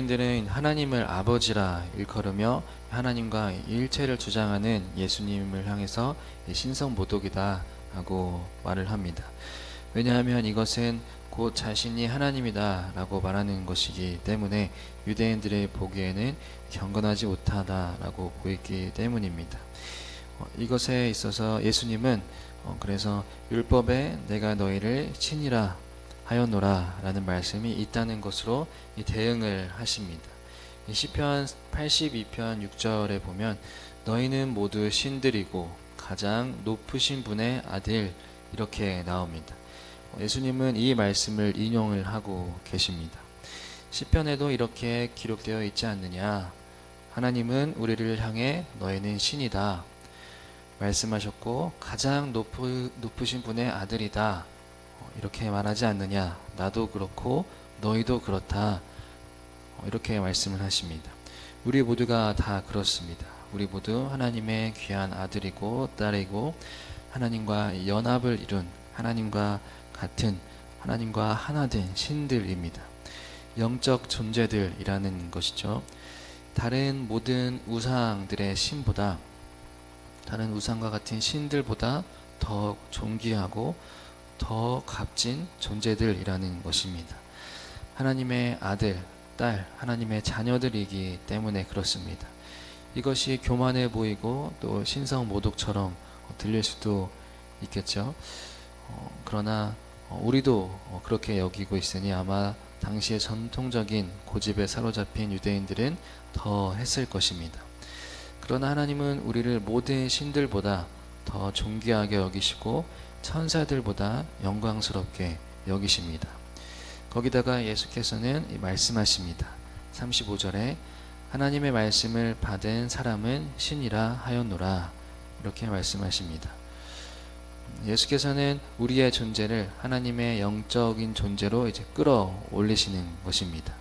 유대인들은 하나님을 아버지라 일컬으며 하나님과 일체를 주장하는 예수님을 향해서 신성 모독이다 하고 말을 합니다. 왜냐하면 이것은 곧 자신이 하나님이다 라고 말하는 것이기 때문에 유대인들의 보기에는 경건하지 못하다라고 보이기 때문입니다. 이것에 있어서 예수님은 그래서 율법에 내가 너희를 친이라 하였노라 라는 말씀이 있다는 것으로 대응을 하십니다. 시편 82편 6절에 보면 너희는 모두 신들이고 가장 높으신 분의 아들 이렇게 나옵니다. 예수님은 이 말씀을 인용을 하고 계십니다. 시편에도 이렇게 기록되어 있지 않느냐. 하나님은 우리를 향해 너희는 신이다 말씀하셨고 가장 높으신 분의 아들이다 이렇게 말하지 않느냐. 나도 그렇고 너희도 그렇다 이렇게 말씀을 하십니다. 우리 모두가 다 그렇습니다. 우리 모두 하나님의 귀한 아들이고 딸이고 하나님과 연합을 이룬 하나님과 같은 하나님과 하나 된 신들입니다. 영적 존재들이라는 것이죠. 다른 모든 우상들의 신보다 다른 우상과 같은 신들보다 더 존귀하고 더 값진 존재들이라는 것입니다. 하나님의 아들, 딸, 하나님의 자녀들이기 때문에 그렇습니다. 이것이 교만해 보이고 또 신성 모독처럼 들릴 수도 있겠죠. 그러나 우리도 그렇게 여기고 있으니 아마 당시의 전통적인 고집에 사로잡힌 유대인들은 더 했을 것입니다. 그러나 하나님은 우리를 모든 신들보다 더 존귀하게 여기시고 천사들보다 영광스럽게 여기십니다. 거기다가 예수께서는 말씀하십니다. 35절에 하나님의 말씀을 받은 사람은 신이라 하였노라 이렇게 말씀하십니다. 예수께서는 우리의 존재를 하나님의 영적인 존재로 이제 끌어올리시는 것입니다.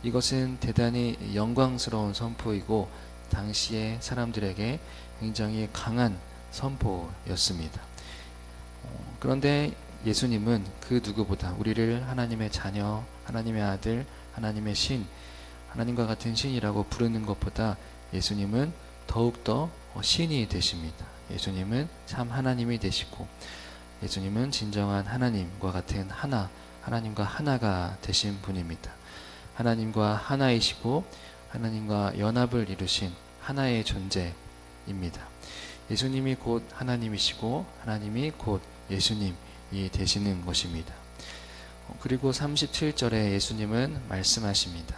이것은 대단히 영광스러운 선포이고 당시의 사람들에게 굉장히 강한 선포였습니다. 그런데 예수님은 그 누구보다 우리를 하나님의 자녀, 하나님의 아들, 하나님의 신, 하나님과 같은 신이라고 부르는 것보다 예수님은 더욱더 신이 되십니다. 예수님은 참 하나님이 되시고 예수님은 진정한 하나님과 같은 하나님과 하나가 되신 분입니다. 하나님과 하나이시고 하나님과 연합을 이루신 하나의 존재입니다. 예수님이 곧 하나님이시고 하나님이 곧 예수님이 되시는 것입니다. 그리고 37절에 예수님은 말씀하십니다.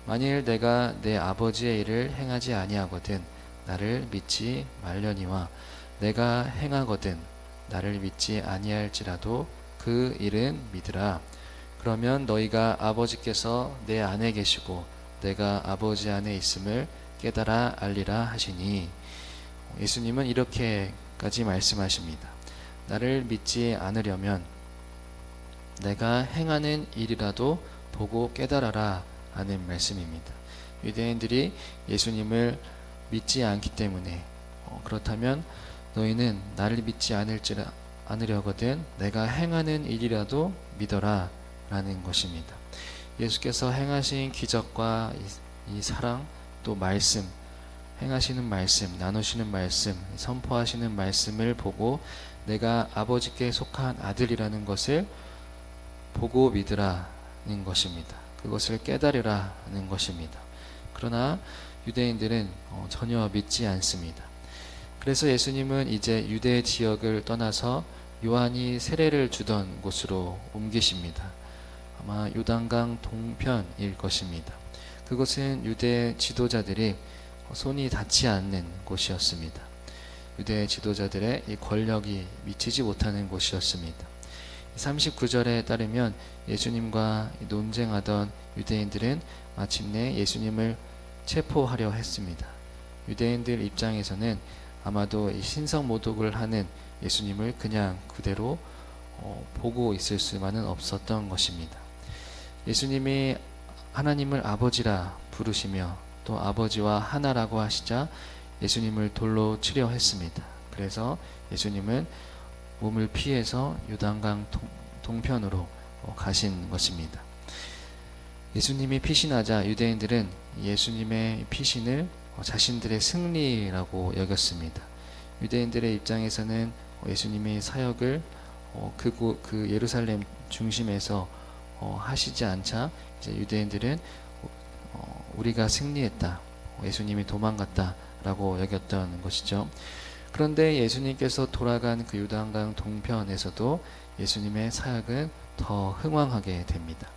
만일 내가 내 아버지의 일을 행하지 아니하거든 나를 믿지 말려니와 내가 행하거든 나를 믿지 아니할지라도 그 일은 믿으라. 그러면 너희가 아버지께서 내 안에 계시고 내가 아버지 안에 있음을 깨달아 알리라 하시니 예수님은 이렇게까지 말씀하십니다. 나를 믿지 않으려면 내가 행하는 일이라도 보고 깨달아라 하는 말씀입니다. 유대인들이 예수님을 믿지 않기 때문에 그렇다면 너희는 나를 믿지 않으려거든 내가 행하는 일이라도 믿어라 라는 것입니다. 예수께서 행하신 기적과 이 사랑 또 말씀 행하시는 말씀, 나누시는 말씀, 선포하시는 말씀을 보고 내가 아버지께 속한 아들이라는 것을 보고 믿으라는 것입니다. 그것을 깨달으라는 것입니다. 그러나 유대인들은 전혀 믿지 않습니다. 그래서 예수님은 이제 유대 지역을 떠나서 요한이 세례를 주던 곳으로 옮기십니다. 아마 요단강 동편일 것입니다. 그것은 유대 지도자들이 손이 닿지 않는 곳이었습니다. 유대 지도자들의 이 권력이 미치지 못하는 곳이었습니다. 39절에 따르면 예수님과 논쟁하던 유대인들은 마침내 예수님을 체포하려 했습니다. 유대인들 입장에서는 아마도 이 신성 모독을 하는 예수님을 그냥 그대로 보고 있을 수만은 없었던 것입니다. 예수님이 하나님을 아버지라 부르시며 또 아버지와 하나라고 하시자 예수님을 돌로 치려 했습니다. 그래서 예수님은 몸을 피해서 요단강 동편으로 가신 것입니다. 예수님이 피신하자 유대인들은 예수님의 피신을 자신들의 승리라고 여겼습니다. 유대인들의 입장에서는 예수님의 사역을 그 예루살렘 중심에서 하시지 않자 이제 유대인들은 우리가 승리했다, 예수님이 도망갔다라고 여겼던 것이죠. 그런데 예수님께서 돌아간 그 요단강 동편에서도 예수님의 사역은 더 흥왕하게 됩니다.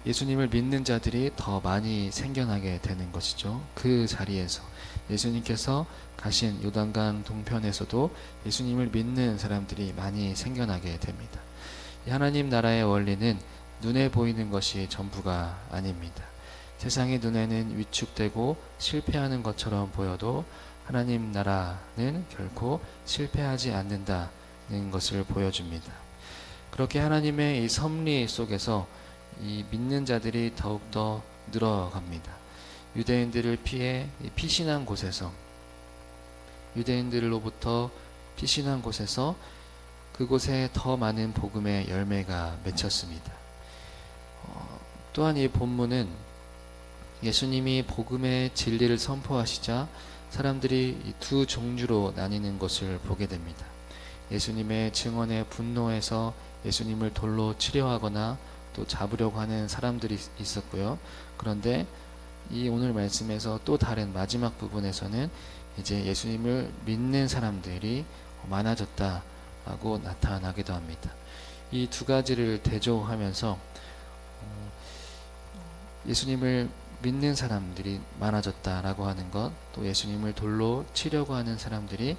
예수님을 믿는 자들이 더 많이 생겨나게 되는 것이죠. 그 자리에서 예수님께서 가신 요단강 동편에서도 예수님을 믿는 사람들이 많이 생겨나게 됩니다. 하나님 나라의 원리는 눈에 보이는 것이 전부가 아닙니다. 세상의 눈에는 위축되고 실패하는 것처럼 보여도 하나님 나라는 결코 실패하지 않는다는 것을 보여줍니다. 그렇게 하나님의 이 섭리 속에서 이 믿는 자들이 더욱더 늘어갑니다. 유대인들을 피해 피신한 곳에서, 유대인들로부터 피신한 곳에서 그곳에 더 많은 복음의 열매가 맺혔습니다. 또한 이 본문은 예수님이 복음의 진리를 선포하시자 사람들이 두 종류로 나뉘는 것을 보게 됩니다. 예수님의 증언에 분노해서 예수님을 돌로 치려하거나 또 잡으려고 하는 사람들이 있었고요. 그런데 이 오늘 말씀에서 또 다른 마지막 부분에서는 이제 예수님을 믿는 사람들이 많아졌다라고 나타나기도 합니다. 이 두 가지를 대조하면서 예수님을 믿는 사람들이 많아졌다라고 하는 것, 또 예수님을 돌로 치려고 하는 사람들이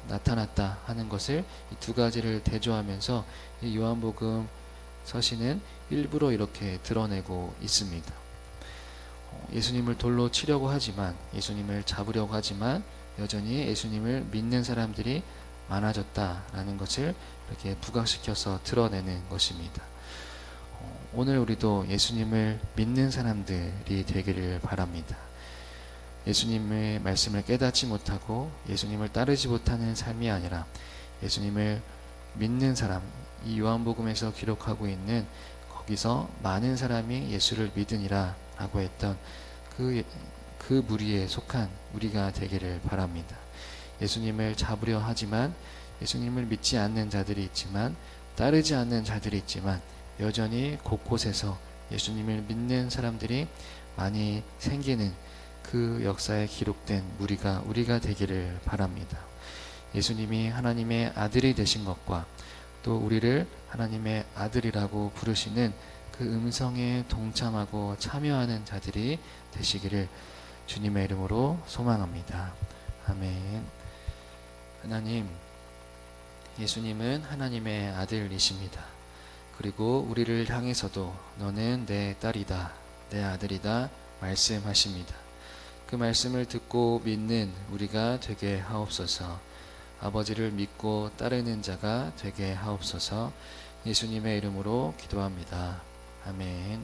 나타났다 하는 것을 이 두 가지를 대조하면서 이 요한복음 서신은 일부러 이렇게 드러내고 있습니다. 예수님을 돌로 치려고 하지만, 예수님을 잡으려고 하지만 여전히 예수님을 믿는 사람들이 많아졌다라는 것을 이렇게 부각시켜서 드러내는 것입니다. 오늘 우리도 예수님을 믿는 사람들이 되기를 바랍니다. 예수님의 말씀을 깨닫지 못하고 예수님을 따르지 못하는 삶이 아니라 예수님을 믿는 사람, 이 요한복음에서 기록하고 있는 거기서 많은 사람이 예수를 믿으니라 라고 했던 그 무리에 속한 우리가 되기를 바랍니다. 예수님을 잡으려 하지만, 예수님을 믿지 않는 자들이 있지만, 따르지 않는 자들이 있지만 여전히 곳곳에서 예수님을 믿는 사람들이 많이 생기는 그 역사에 기록된 우리가 되기를 바랍니다. 예수님이 하나님의 아들이 되신 것과 또 우리를 하나님의 아들이라고 부르시는 그 음성에 동참하고 참여하는 자들이 되시기를 주님의 이름으로 소망합니다. 아멘. 하나님, 예수님은 하나님의 아들이십니다. 그리고 우리를 향해서도 너는 내 딸이다, 내 아들이다 말씀하십니다. 그 말씀을 듣고 믿는 우리가 되게 하옵소서. 아버지를 믿고 따르는 자가 되게 하옵소서. 예수님의 이름으로 기도합니다. 아멘.